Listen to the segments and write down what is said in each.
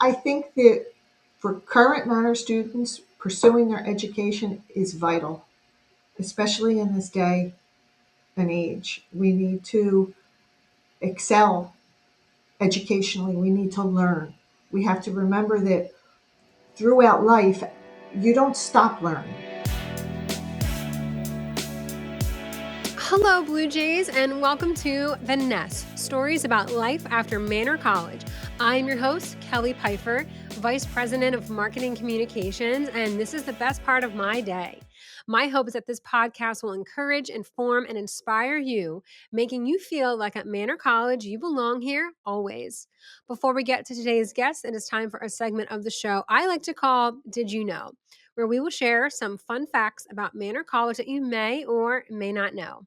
I think that for current Manor students, pursuing their education is vital, especially in this day and age. We need to excel educationally. We need to learn. We have to remember that throughout life, you don't stop learning. Hello, Blue Jays, and welcome to The Nest, stories about life after Manor College. I'm your host, Kelly Pfeiffer, Vice President of Marketing Communications, and this is the best part of my day. My hope is that this podcast will encourage, inform, and inspire you, making you feel like at Manor College you belong here always. Before we get to today's guest, it is time for a segment of the show I like to call Did You Know?, where we will share some fun facts about Manor College that you may or may not know.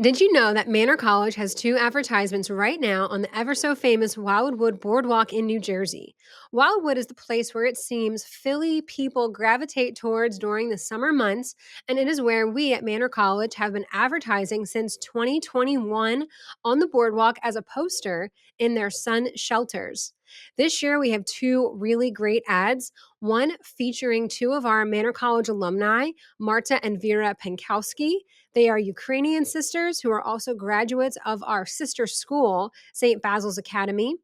Did you know that Manor College has 2 advertisements right now on the ever so famous Wildwood Boardwalk in New Jersey? Wildwood is the place where it seems Philly people gravitate towards during the summer months, and it is where we at Manor College have been advertising since 2021 on the boardwalk as a poster in their sun shelters. This year, we have 2 really great ads, one featuring 2 of our Manor College alumni, Marta and Vera Pankowski. They are Ukrainian sisters who are also graduates of our sister school, St. Basil's Academy.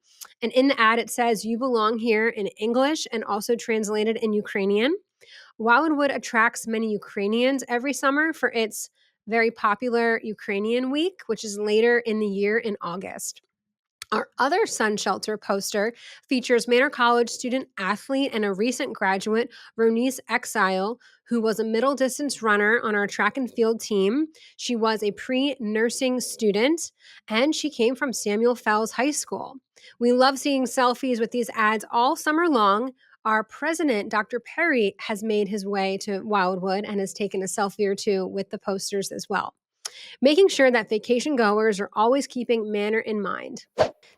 And in the ad, it says, "You belong here" in English and also translated in Ukrainian. Wildwood attracts many Ukrainians every summer for its very popular Ukrainian Week, which is later in the year in August. Our other Sun Shelter poster features Manor College student athlete and a recent graduate, Ronice Exile, who was a middle distance runner on our track and field team. She was a pre-nursing student, and she came from Samuel Fells High School. We love seeing selfies with these ads all summer long. Our president, Dr. Perry, has made his way to Wildwood and has taken a selfie or two with the posters as well, making sure that vacation goers are always keeping Manor in mind.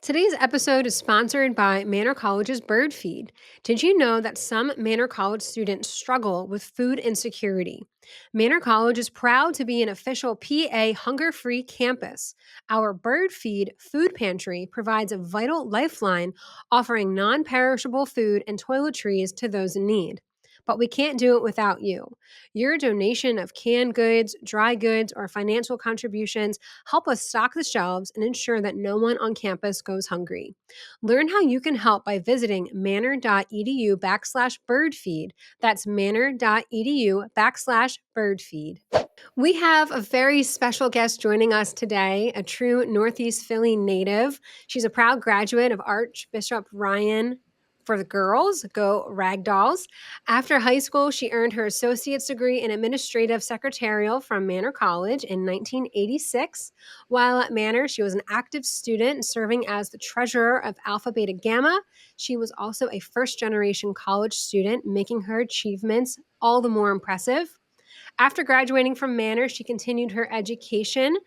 Today's episode is sponsored by Manor College's Bird Feed. Did you know that some Manor College students struggle with food insecurity? Manor College is proud to be an official PA hunger-free campus. Our Bird Feed food pantry provides a vital lifeline, offering non-perishable food and toiletries to those in need. But we can't do it without you. Your donation of canned goods, dry goods, or financial contributions help us stock the shelves and ensure that no one on campus goes hungry. Learn how you can help by visiting manor.edu/birdfeed. That's manor.edu/birdfeed. We have a very special guest joining us today, a true Northeast Philly native. She's a proud graduate of Archbishop Ryan for the girls, go Ragdolls. After high school, she earned her associate's degree in Administrative Secretarial from Manor College in 1986. While at Manor, she was an active student serving as the treasurer of Alpha Beta Gamma. She was also a first-generation college student, making her achievements all the more impressive. After graduating from Manor, she continued her education,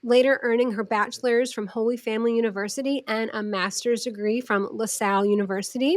later earning her bachelor's from Holy Family University and a master's degree from Salle University.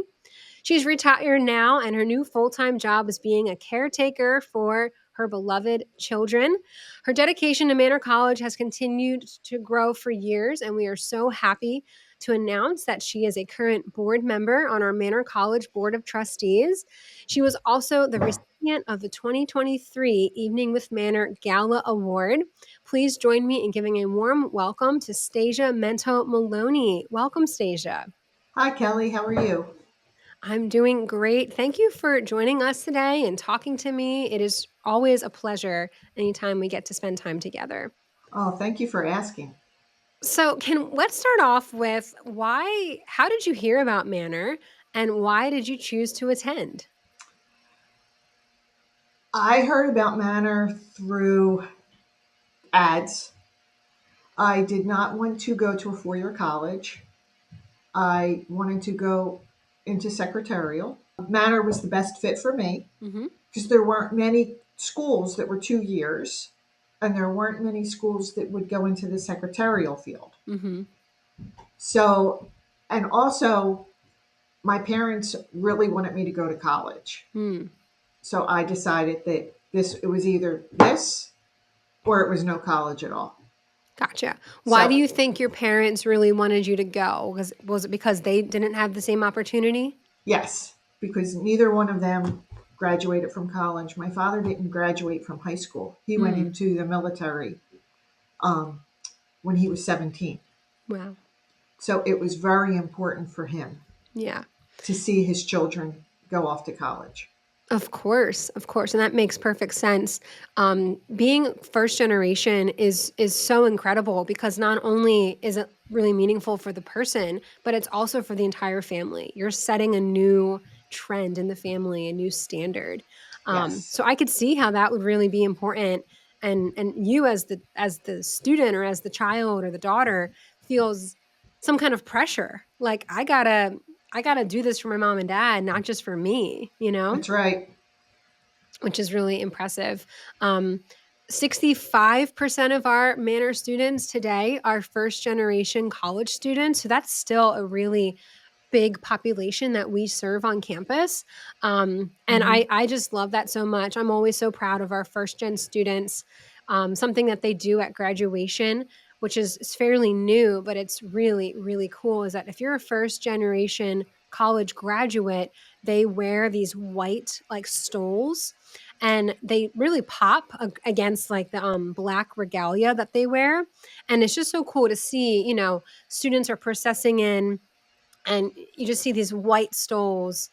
She's retired now, and her new full-time job is being a caretaker for her beloved children. Her dedication to Manor College has continued to grow for years, and we are so happy to announce that she is a current board member on our Manor College Board of Trustees. She was also the recipient of the 2023 Evening with Manor Gala Award. Please join me in giving a warm welcome to Stasia Mento-Moloney. Welcome, Stasia. Hi, Kelly. How are you? I'm doing great. Thank you for joining us today and talking to me. It is always a pleasure anytime we get to spend time together. Oh, thank you for asking. So, let's start off with how did you hear about Manor and why did you choose to attend? I heard about Manor through ads. I did not want to go to a four-year college. I wanted to go into secretarial. Manor was the best fit for me because there weren't many schools that were 2 years, and there weren't many schools that would go into the secretarial field. So, and also, my parents really wanted me to go to college. So I decided that it was either this or it was no college at all. Gotcha. Why do So you think your parents really wanted you to go? Was it because they didn't have the same opportunity? yes, because neither one of them graduated from college. My father didn't graduate from high school. He went Mm, into the military um, when he was 17. wow. So it was very important for him Yeah. to see his children go off to college. Of course, and that makes perfect sense. Being first generation is so incredible because not only is it really meaningful for the person, but it's also for the entire family. You're setting a new trend in the family, a new standard. Yes, So I could see how that would really be important, and you as the student or as the child or the daughter feels some kind of pressure. Like I gotta do this for my mom and dad, not just for me. You know that's right. which is really impressive. 65% of our Manor students today are first generation college students. So that's still a really big population that we serve on campus. And Hmm. I just love that so much. I'm always so proud of our first gen students. Something that they do at graduation, which is fairly new, but it's really, really cool, is that if you're a first generation college graduate, they wear these white like stoles and they really pop against like the black regalia that they wear. And it's just so cool to see, students are processing in and you just see these white stoles,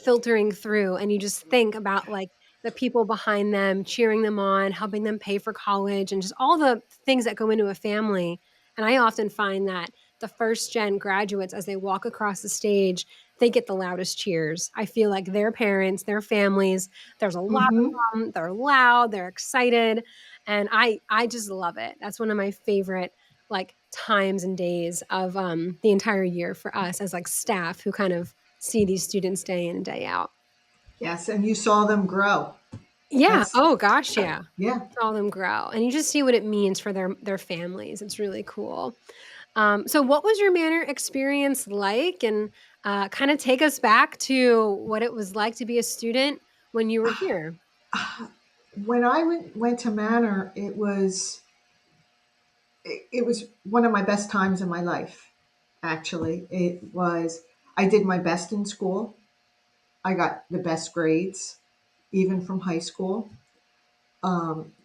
filtering through, and you just think about like the people behind them cheering them on, helping them pay for college, and just all the things that go into a family. And I often find that the first gen graduates, as they walk across the stage, they get the loudest cheers. I feel like their parents, their families, there's a lot Hmm. of them, they're loud, they're excited, and I just love it. That's one of my favorite like times and days of the entire year for us as like staff who kind of see these students day in and day out. Yes, and you saw them grow. Yeah. That's Oh gosh, yeah. yeah. Saw them grow. And you just see what it means for their families. It's really cool. So what was your Manor experience like? And kind of take us back to what it was like to be a student when you were here. When I went to Manor, it was one of my best times in my life. Actually, it was. I did my best in school. I got the best grades, even from high school.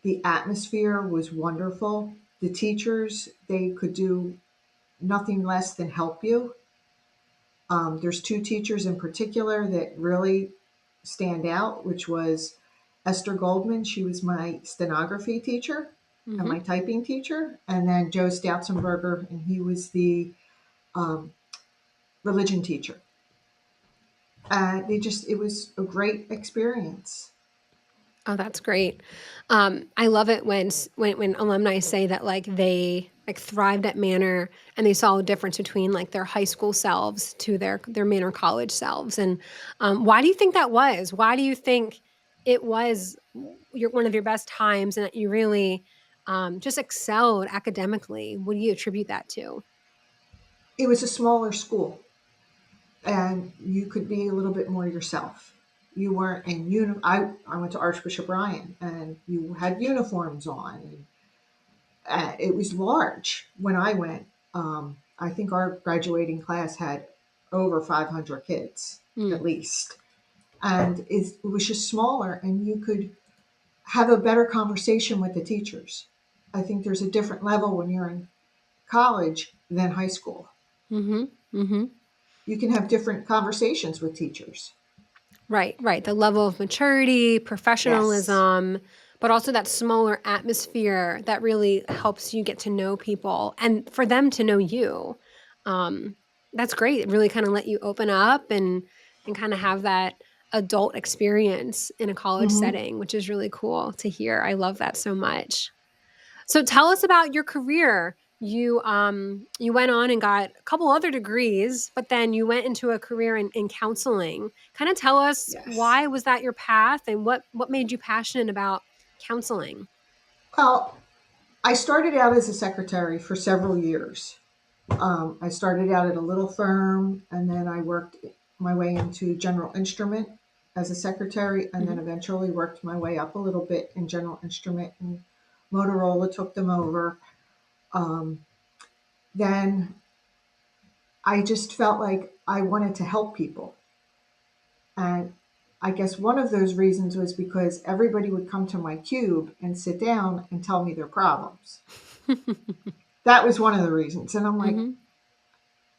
The atmosphere was wonderful. The teachers, they could do nothing less than help you. There's two teachers in particular that really stand out, which was Esther Goldman. She was my stenography teacher and Hmm. my typing teacher, and then Joe Stautzenberger, and he was the um, religion teacher. It was a great experience. Oh, that's great. I love it when alumni say that like they like thrived at Manor and they saw a difference between like their high school selves to their Manor College selves. And why do you think that was? Why do you think it was one of your best times and that you really just excelled academically? What do you attribute that to? It was a smaller school, and you could be a little bit more yourself. You weren't in I went to Archbishop Ryan, and you had uniforms on, and it was large when I went. I think our graduating class had over 500 kids Mm, at least, and it was just smaller, and you could have a better conversation with the teachers. I think there's a different level when you're in college than high school. mm-hmm, mm-hmm. You can have different conversations with teachers. Right, right. The level of maturity, Yes. professionalism, but also that smaller atmosphere that really helps you get to know people and for them to know you. Um, that's great. It really kind of let you open up and kind of have that adult experience in a college Hmm. setting, which is really cool to hear. I love that so much. So tell us about your career. You went on and got a couple other degrees, but then you went into a career in counseling. Kind of tell us Yes. why was that your path and what made you passionate about counseling? Well, I started out as a secretary for several years. I started out at a little firm, and then I worked my way into General Instrument as a secretary, and then Hmm. eventually worked my way up a little bit in General Instrument, and Motorola took them over. Um, then I just felt like I wanted to help people. And I guess one of those reasons was because everybody would come to my cube and sit down and tell me their problems. That was one of the reasons. And I'm like, Mm-hmm.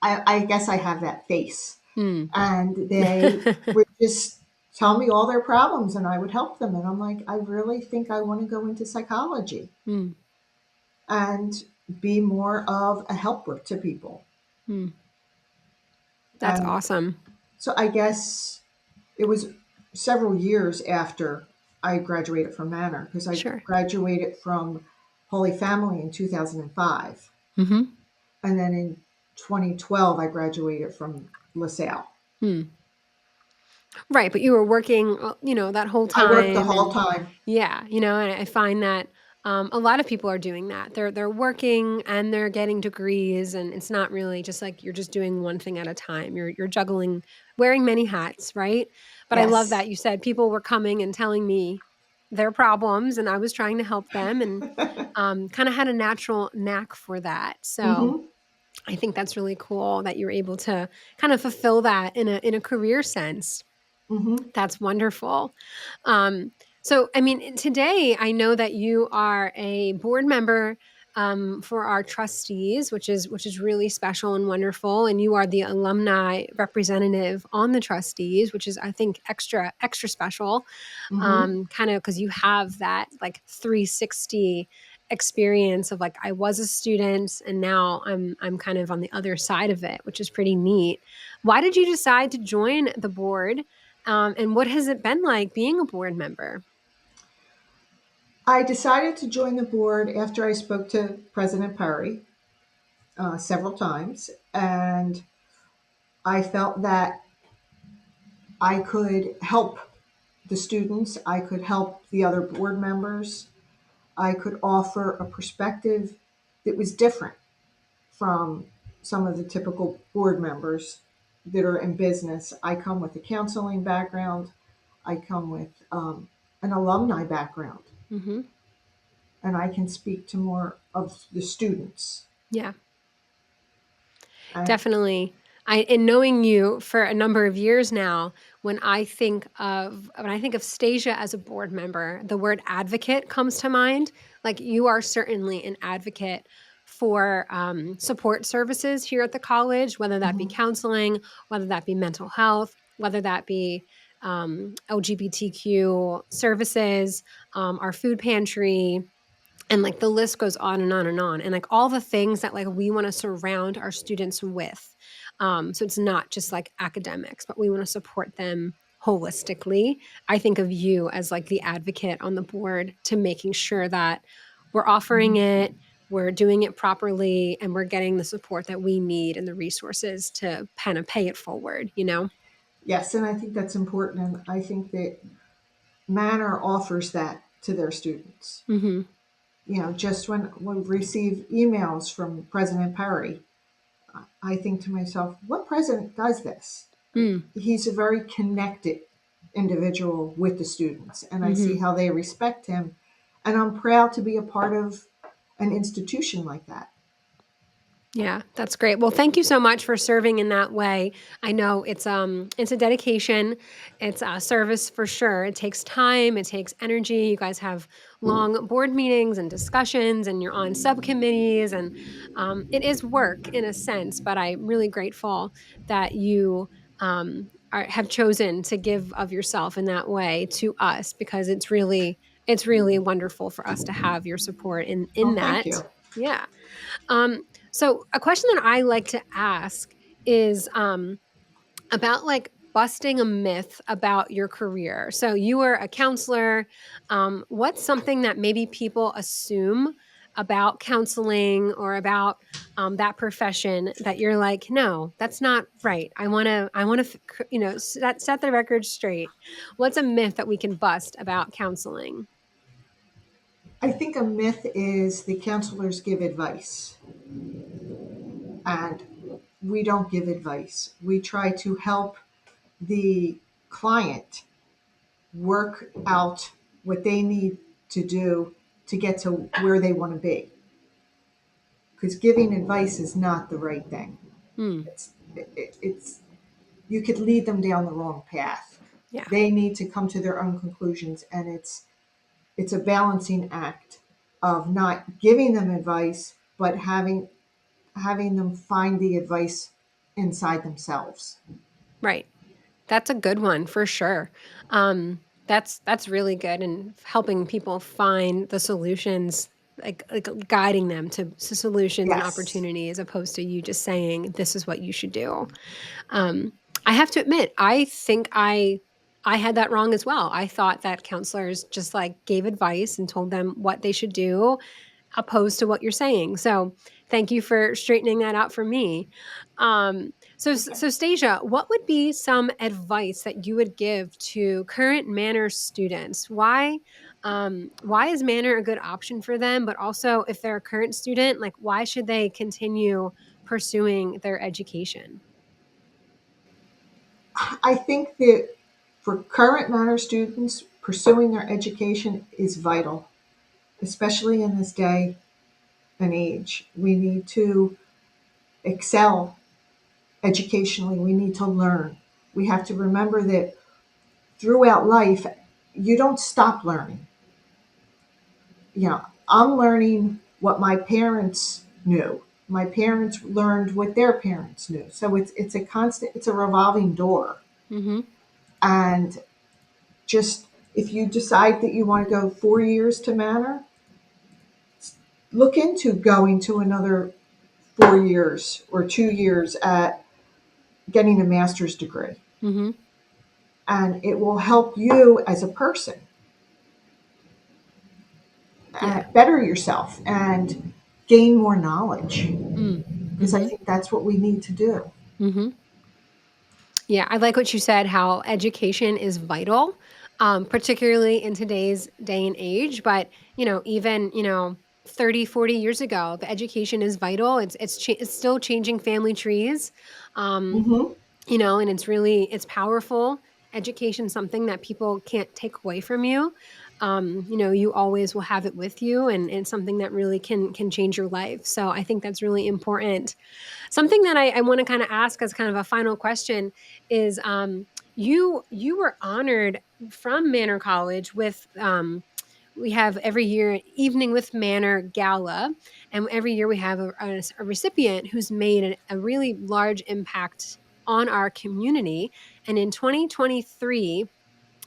I guess I have that face. Mm. And they would just tell me all their problems and I would help them. And I'm like, I really think I want to go into psychology Mm. and be more of a helper to people. Mm. That's And awesome. so I guess it was several years after I graduated from Manor, because I Sure. graduated from Holy Family in 2005. Mm-hmm. And then in 2012, I graduated from LaSalle. Mm. Right, but you were working, that whole I worked the time, whole and time. yeah, and I find that a lot of people are doing that. They're working and they're getting degrees, and it's not really just like you're just doing one thing at a time. You're juggling, wearing many hats, right? But I love Yes. that you said people were coming and telling me their problems, and I was trying to help them, and kind of had a natural knack for that. So Mm-hmm. I think that's really cool that you're able to kind of fulfill that in a career sense. Mm-hmm. That's wonderful. Um, so, I mean, today I know that you are a board member for our trustees, which is really special and wonderful, and you are the alumni representative on the trustees, which is, I think, extra special, Mm-hmm. kind of because you have that like 360 experience of like I was a student and now I'm kind of on the other side of it, which is pretty neat. Why did you decide to join the board? And what has it been like being a board member? I decided to join the board after I spoke to President Perry several times, and I felt that I could help the students, I could help the other board members, I could offer a perspective that was different from some of the typical board members that are in business. I come with a counseling background, I come with an alumni background, Hmm. and I can speak to more of the students. Yeah, And definitely. In knowing you for a number of years now, when I think of Stasia as a board member, the word advocate comes to mind. Like you are certainly an advocate for support services here at the college, whether that be mhm, counseling, whether that be mental health, whether that be LGBTQ services, our food pantry, and like the list goes on and on and on, and like all the things that like we want to surround our students with, so it's not just like academics, but we want to support them holistically. I think of you as like the advocate on the board to making sure that we're offering mhm. it, we're doing it properly, and we're getting the support that we need and the resources to kind of pay it forward. Yes, and I think that's important. And I think that Manor offers that to their students. Mm-hmm. Just when we receive emails from President Perry, I think to myself, what president does this? Mm. He's a very connected individual with the students, and I see Mm-hmm. how they respect him. And I'm proud to be a part of an institution like that. Yeah, that's great. Well, thank you so much for serving in that way. I know it's a dedication. It's a service for sure. It takes time, it takes energy. You guys have long board meetings and discussions, and you're on subcommittees, and it is work in a sense, but I'm really grateful that you have chosen to give of yourself in that way to us, because it's really wonderful for us to have your support in Oh, thank that. you. Yeah. So a question that I like to ask is about like busting a myth about your career. So you were a counselor. What's something that maybe people assume about counseling or about that profession that you're like, no, that's not right. I want to set the record straight. What's a myth that we can bust about counseling? I think a myth is the counselors give advice, and we don't give advice. We try to help the client work out what they need to do to get to where they want to be. because giving advice is not the right thing. Mm, It's you could lead them down the wrong path. yeah. They need to come to their own conclusions, and it's a balancing act of not giving them advice, but having them find the advice inside themselves. Right. That's a good one for sure. That's really good and helping people find the solutions, like guiding them to solutions and Yes. opportunity as opposed to you just saying this is what you should do. Um, I have to admit, I think I had that wrong as well. I thought that counselors just like gave advice and told them what they should do, opposed to what you're saying. So thank you for straightening that out for me. So Stasia, what would be some advice that you would give to current Manor students? Why is Manor a good option for them? But also, if they're a current student, like why should they continue pursuing their education? I think that for current Manor students, pursuing their education is vital, especially in this day and age. We need to excel educationally, we need to learn. We have to remember that throughout life, you don't stop learning. I'm learning what my parents knew. My parents learned what their parents knew. So it's a constant, it's a revolving door. Mm-hmm. And just if you decide that you want to go 4 years to Manor, look into going to another 4 years or 2 years at getting a master's degree. Mm-hmm. And it will help you as a person Yeah. better yourself and gain more knowledge, Mm. because I Mm-hmm. think that's what we need to do. Mm-hmm. Yeah, I like what you said, how education is vital, particularly in today's day and age. But, even, 30, 40 years ago, the education is vital. It's still changing family trees. Um, Mm-hmm. and it's powerful. Education, something that people can't take away from you. You always will have it with you, and it's something that really can change your life. So I think that's really important. Something that I want to kind of ask as kind of a final question is, you were honored from Manor College with, we have every year an Evening with Manor Gala, and every year we have a recipient who's made a really large impact on our community. And in 2023,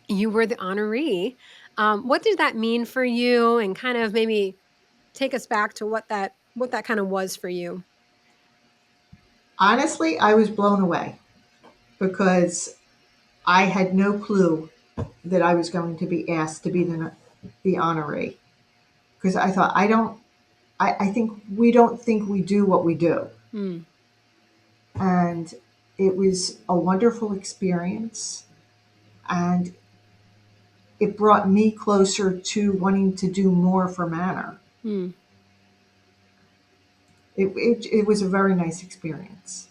you were the honoree. What did that mean for you? And kind of maybe take us back to what that kind of was for you. Honestly, I was blown away because I had no clue that I was going to be asked to be the honoree. Because I thought, I think we don't think we do what we do. Mm, And it was a wonderful experience. And it brought me closer to wanting to do more for Manor. mm. It was a very nice experience.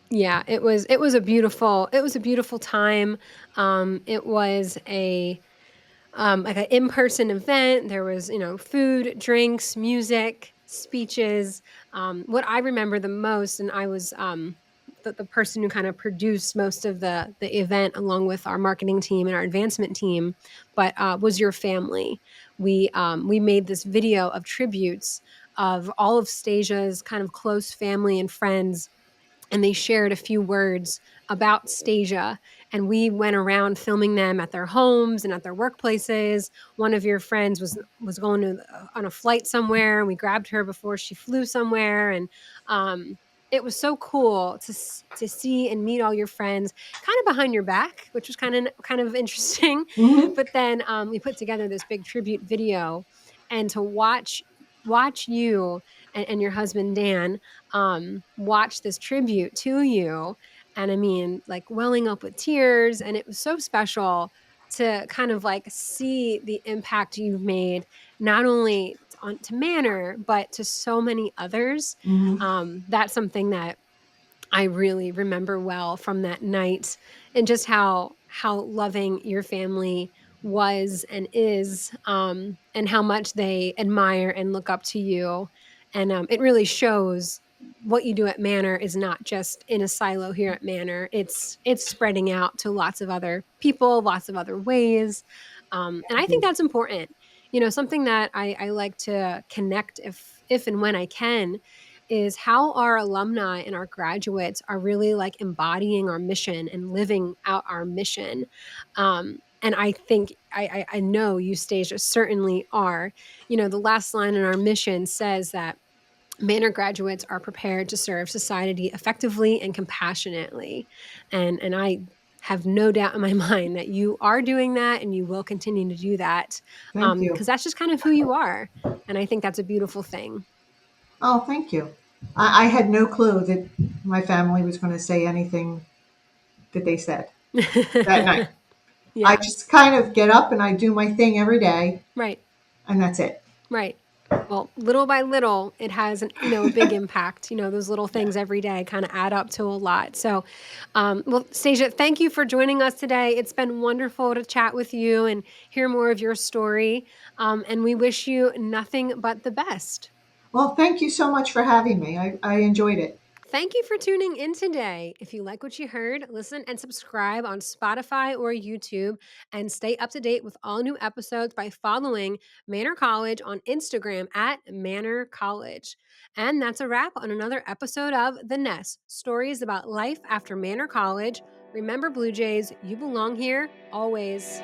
Yeah, it was a beautiful time. It was a like an in-person event. There was, food, drinks, music, speeches. What I remember the most, and I was the person who kind of produced most of the event along with our marketing team and our advancement team, but was your family. We made this video of tributes of all of Stasia's kind of close family and friends, and they shared a few words about Stasia. And we went around filming them at their homes and at their workplaces. One of your friends was going on a flight somewhere, and we grabbed her before she flew somewhere. And it was so cool to see and meet all your friends, kind of behind your back, which was kind of interesting. Mm-hmm. But then we put together this big tribute video, and to watch you and your husband Dan watch this tribute to you. And I mean, like welling up with tears. And it was so special to kind of like see the impact you've made, not only on to Manor, but to so many others. Mm-hmm. That's something that I really remember well from that night, and just how loving your family was and is, and how much they admire and look up to you. And it really shows what you do at Manor is not just in a silo here at Manor. It's spreading out to lots of other people, lots of other ways. And I think that's important. Something that I like to connect if and when I can is how our alumni and our graduates are really like embodying our mission and living out our mission. And I think I know you, Stasia, certainly are. The last line in our mission says that Manor graduates are prepared to serve society effectively and compassionately. And I have no doubt in my mind that you are doing that and you will continue to do that, Thank you. because that's just kind of who you are. And I think that's a beautiful thing. Oh, thank you. I had no clue that my family was going to say anything that they said that night. I Yeah, just kind of get up and I do my thing every day, right, and that's it. right. Well, little by little, it has a big impact. Those little things every day kind of add up to a lot. So, well, Stasia, thank you for joining us today. It's been wonderful to chat with you and hear more of your story. And we wish you nothing but the best. Well, thank you so much for having me. I enjoyed it. Thank you for tuning in today. If you like what you heard, listen and subscribe on Spotify or YouTube, and stay up to date with all new episodes by following Manor College on Instagram at Manor College. And that's a wrap on another episode of The Nest, stories about life after Manor College. Remember, Blue Jays, you belong here always.